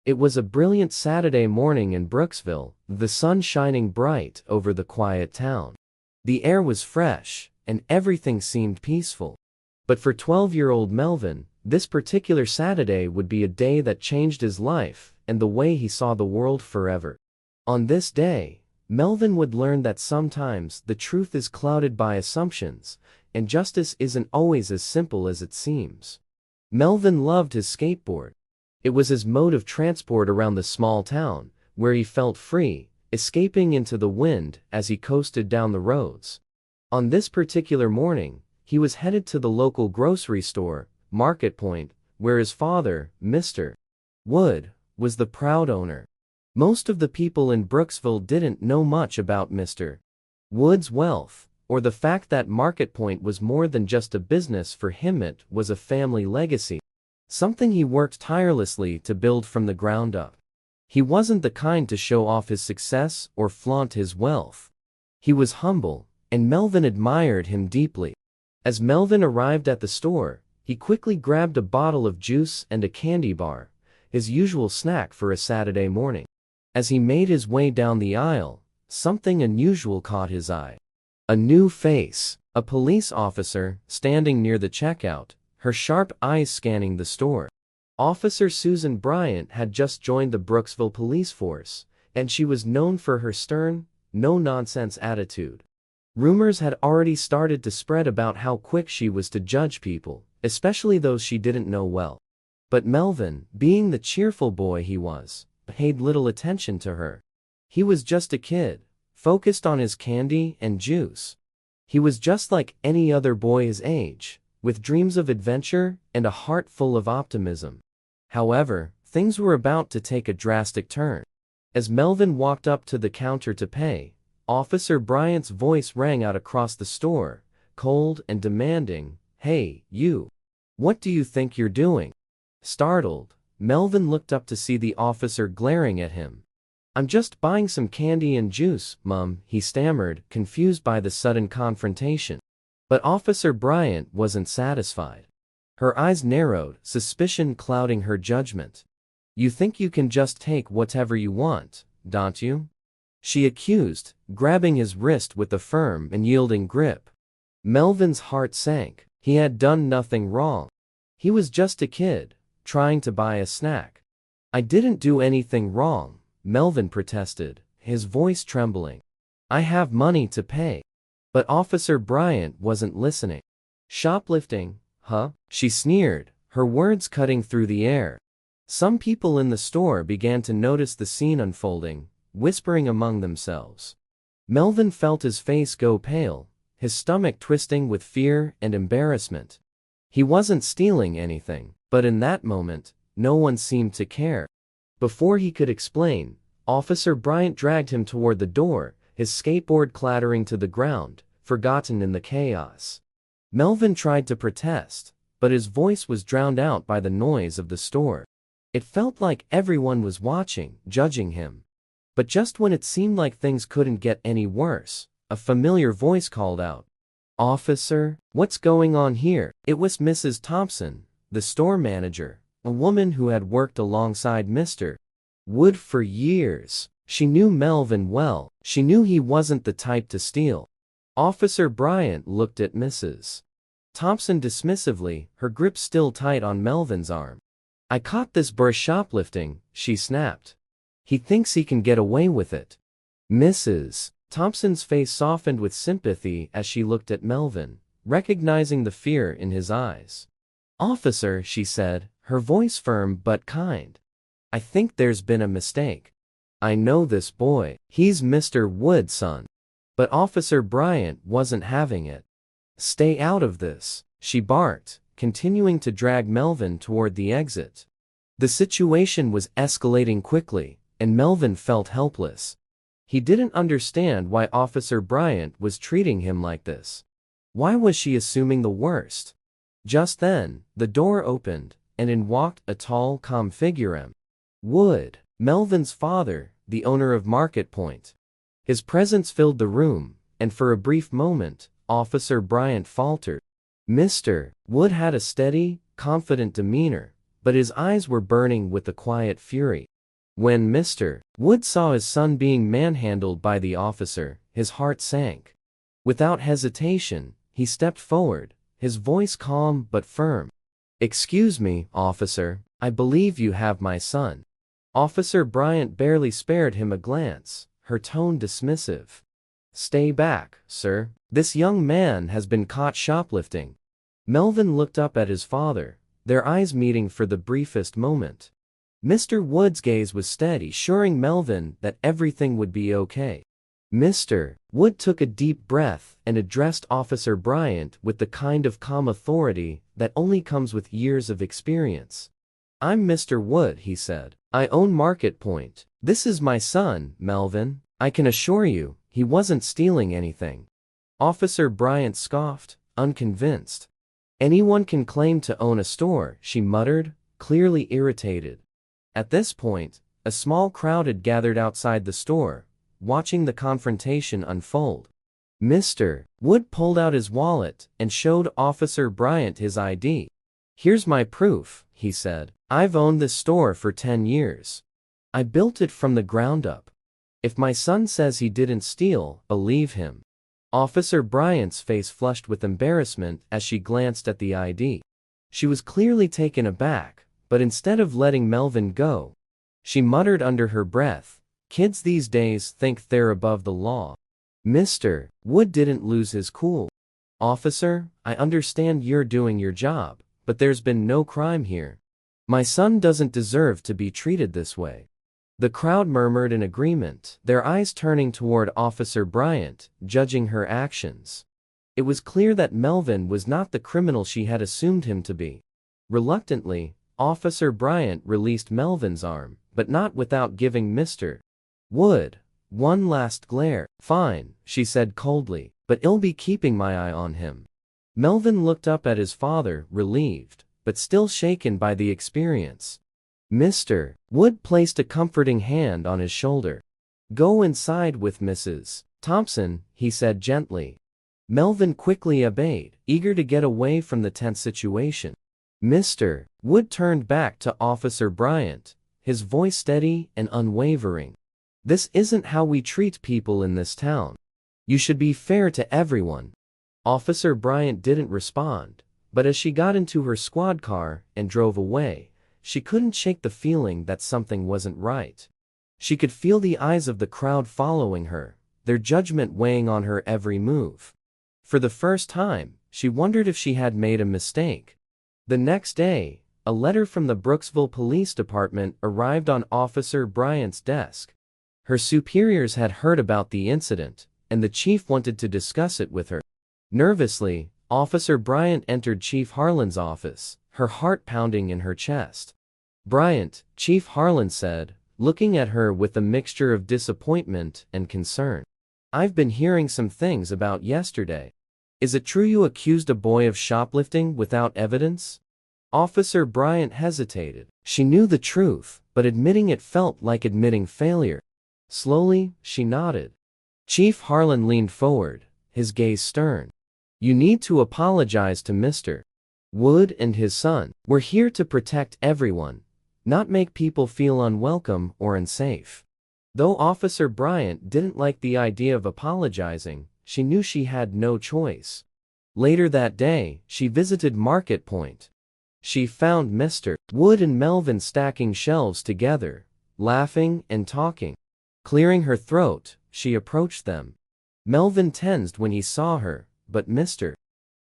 It was a brilliant Saturday morning in Brooksville, the sun shining bright over the quiet town. The air was fresh, and everything seemed peaceful. But for 12-year-old Melvin, this particular Saturday would be a day that changed his life and the way he saw the world forever. On this day, Melvin would learn that sometimes the truth is clouded by assumptions, and justice isn't always as simple as it seems. Melvin loved his skateboard. It was his mode of transport around the small town, where he felt free, escaping into the wind as he coasted down the roads. On this particular morning, he was headed to the local grocery store, Market Point, where his father, Mr. Wood, was the proud owner. Most of the people in Brooksville didn't know much about Mr. Wood's wealth, or the fact that Market Point was more than just a business for him. It was a family legacy, something he worked tirelessly to build from the ground up. He wasn't the kind to show off his success or flaunt his wealth. He was humble, and Melvin admired him deeply. As Melvin arrived at the store, he quickly grabbed a bottle of juice and a candy bar, his usual snack for a Saturday morning. As he made his way down the aisle, something unusual caught his eye. A new face, a police officer, standing near the checkout, her sharp eyes scanning the store. Officer Susan Bryant had just joined the Brooksville police force, and she was known for her stern, no-nonsense attitude. Rumors had already started to spread about how quick she was to judge people, especially those she didn't know well. But Melvin, being the cheerful boy he was, paid little attention to her. He was just a kid, focused on his candy and juice. He was just like any other boy his age, with dreams of adventure and a heart full of optimism. However, things were about to take a drastic turn. As Melvin walked up to the counter to pay, Officer Bryant's voice rang out across the store, cold and demanding, "Hey, you! What do you think you're doing?" Startled, Melvin looked up to see the officer glaring at him. "I'm just buying some candy and juice, Mum," he stammered, confused by the sudden confrontation. But Officer Bryant wasn't satisfied. Her eyes narrowed, suspicion clouding her judgment. "You think you can just take whatever you want, don't you?" she accused, grabbing his wrist with a firm and yielding grip. Melvin's heart sank. He had done nothing wrong. He was just a kid, trying to buy a snack. "I didn't do anything wrong," Melvin protested, his voice trembling. "I have money to pay." But Officer Bryant wasn't listening. "Shoplifting, huh?" she sneered, her words cutting through the air. Some people in the store began to notice the scene unfolding, whispering among themselves. Melvin felt his face go pale, his stomach twisting with fear and embarrassment. He wasn't stealing anything, but in that moment, no one seemed to care. Before he could explain, Officer Bryant dragged him toward the door, his skateboard clattering to the ground, forgotten in the chaos. Melvin tried to protest, but his voice was drowned out by the noise of the store. It felt like everyone was watching, judging him. But just when it seemed like things couldn't get any worse, a familiar voice called out, "Officer, what's going on here?" It was Mrs. Thompson, the store manager, a woman who had worked alongside Mr. Wood for years. She knew Melvin well. She knew he wasn't the type to steal. Officer Bryant looked at Mrs. Thompson dismissively, her grip still tight on Melvin's arm. "I caught this boy shoplifting," she snapped. "He thinks he can get away with it." Mrs. Thompson's face softened with sympathy as she looked at Melvin, recognizing the fear in his eyes. "Officer," she said, her voice firm but kind, "I think there's been a mistake. I know this boy. He's Mr. Wood's son." But Officer Bryant wasn't having it. "Stay out of this," she barked, continuing to drag Melvin toward the exit. The situation was escalating quickly, and Melvin felt helpless. He didn't understand why Officer Bryant was treating him like this. Why was she assuming the worst? Just then, the door opened, and in walked a tall, calm figure. M. Wood, Melvin's father, the owner of Market Point. His presence filled the room, and for a brief moment, Officer Bryant faltered. Mr. Wood had a steady, confident demeanor, but his eyes were burning with a quiet fury. When Mr. Wood saw his son being manhandled by the officer, his heart sank. Without hesitation, he stepped forward, his voice calm but firm. "Excuse me, officer, I believe you have my son." Officer Bryant barely spared him a glance, her tone dismissive. "Stay back, sir. This young man has been caught shoplifting." Melvin looked up at his father, their eyes meeting for the briefest moment. Mr. Wood's gaze was steady, assuring Melvin that everything would be okay. Mr. Wood took a deep breath and addressed Officer Bryant with the kind of calm authority that only comes with years of experience. "I'm Mr. Wood," he said. "I own Market Point. This is my son, Melvin. I can assure you, he wasn't stealing anything." Officer Bryant scoffed, unconvinced. "Anyone can claim to own a store," she muttered, clearly irritated. At this point, a small crowd had gathered outside the store, watching the confrontation unfold. Mr. Wood pulled out his wallet and showed Officer Bryant his ID. "Here's my proof," he said. "I've owned this store for 10 years. I built it from the ground up. If my son says he didn't steal, believe him." Officer Bryant's face flushed with embarrassment as she glanced at the ID. She was clearly taken aback, but instead of letting Melvin go, she muttered under her breath, "Kids these days think they're above the law." Mr. Wood didn't lose his cool. "Officer, I understand you're doing your job, but there's been no crime here. My son doesn't deserve to be treated this way." The crowd murmured in agreement, their eyes turning toward Officer Bryant, judging her actions. It was clear that Melvin was not the criminal she had assumed him to be. Reluctantly, Officer Bryant released Melvin's arm, but not without giving Mr. Wood one last glare. "Fine," she said coldly, "but I'll be keeping my eye on him." Melvin looked up at his father, relieved, but still shaken by the experience. Mr. Wood placed a comforting hand on his shoulder. "Go inside with Mrs. Thompson," he said gently. Melvin quickly obeyed, eager to get away from the tense situation. Mr. Wood turned back to Officer Bryant, his voice steady and unwavering. "This isn't how we treat people in this town. You should be fair to everyone." Officer Bryant didn't respond, but as she got into her squad car and drove away, she couldn't shake the feeling that something wasn't right. She could feel the eyes of the crowd following her, their judgment weighing on her every move. For the first time, she wondered if she had made a mistake. The next day, a letter from the Brooksville Police Department arrived on Officer Bryant's desk. Her superiors had heard about the incident, and the chief wanted to discuss it with her. Nervously, Officer Bryant entered Chief Harlan's office, her heart pounding in her chest. "Bryant," Chief Harlan said, looking at her with a mixture of disappointment and concern. "I've been hearing some things about yesterday. Is it true you accused a boy of shoplifting without evidence?" Officer Bryant hesitated. She knew the truth, but admitting it felt like admitting failure. Slowly, she nodded. Chief Harlan leaned forward, his gaze stern. "You need to apologize to Mr. Wood and his son. We're here to protect everyone, not make people feel unwelcome or unsafe." Though Officer Bryant didn't like the idea of apologizing, she knew she had no choice. Later that day, she visited Market Point. She found Mr. Wood and Melvin stacking shelves together, laughing and talking. Clearing her throat, she approached them. Melvin tensed when he saw her, but Mr.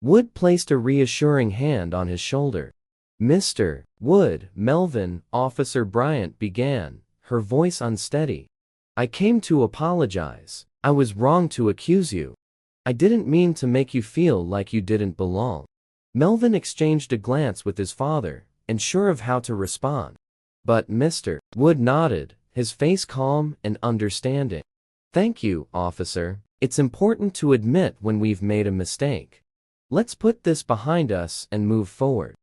Wood placed a reassuring hand on his shoulder. "Mr. Wood, Melvin," Officer Bryant began, her voice unsteady. "I came to apologize. I was wrong to accuse you. I didn't mean to make you feel like you didn't belong." Melvin exchanged a glance with his father, unsure of how to respond. But Mr. Wood nodded, his face calm and understanding. "Thank you, officer. It's important to admit when we've made a mistake. Let's put this behind us and move forward."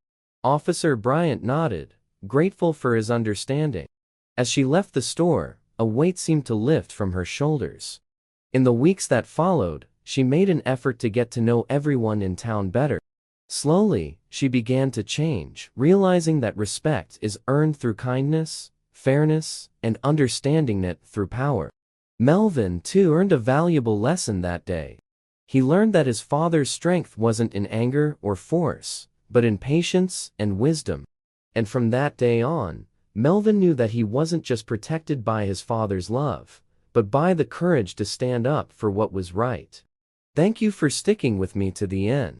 Officer Bryant nodded, grateful for his understanding. As she left the store, a weight seemed to lift from her shoulders. In the weeks that followed, she made an effort to get to know everyone in town better. Slowly, she began to change, realizing that respect is earned through kindness, fairness, and understanding it through power. Melvin, too, earned a valuable lesson that day. He learned that his father's strength wasn't in anger or force, but in patience and wisdom. And from that day on, Melvin knew that he wasn't just protected by his father's love, but by the courage to stand up for what was right. Thank you for sticking with me to the end.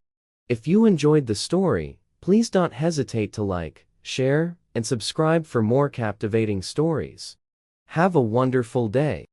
If you enjoyed the story, please don't hesitate to like, share, and subscribe for more captivating stories. Have a wonderful day.